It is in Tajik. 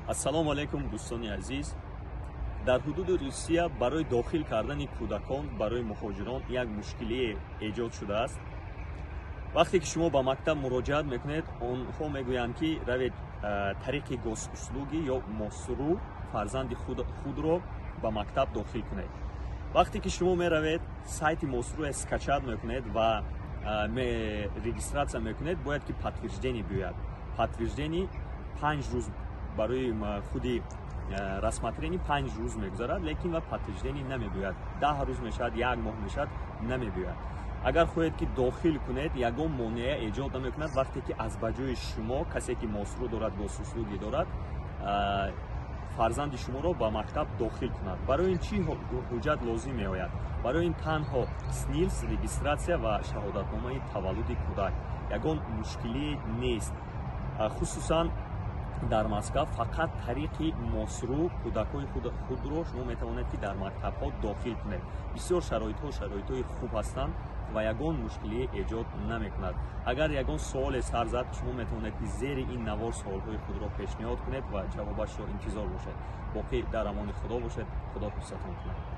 ассалому алайкум дӯстони азиз. Дар ҳудуди Русия барои дохил кардани кӯдакон барои муҳоҷирон як мушкилие эҷод шудааст. вақте ки шумо ба мактаб муроҷиат мекунед, онҳо мегӯянд ки равед тариқи госуслугӣ ё мосрӯ фарзанди худро ба мактаб дохил кунед. вақте ки шумо меравед сайти мосрӯе скачат мекунед ва регистратсия мекунед, бояд ки подтверждение биёяд. подтверждение 5 рӯз барои худи расматрени 5 рӯз мегузарад, лекин ва подтверждение намебиёяд. 10 рӯз мешавад, 1 моҳ мешавад, намебиёяд. агар хоҳед ки дохил кунед, ягон монеа эҷод намекунад вақте ки аз ба ҷои шумо касе ки мосрӯ дорад, госуслугӣ дорад, фарзанди шуморо ба мактаб дохил кунад. барои ин чӣ ҳуҷҷат лозим меояд? барои ин танҳо СНИЛС, регистратсия ва шаҳодатномаи таваллуди кӯдак. ягон мушкилие нест. хусусан дар Москва фақат тариқи мосрӯ кӯдакҳои худро шумо метавонед ки дар мактабҳо дохил кунед. бисёр шароитҳои хуб ҳастанд ва ягон мушкилие эҷод намекунад. агар ягон суоле сар зад, шумо метавонед ки зери ин навор суолҳои худро пешниҳод кунед ва ҷавобашро интизор бошед. боқӣ дар амони худо бошед. худо ҳифзатон кунад.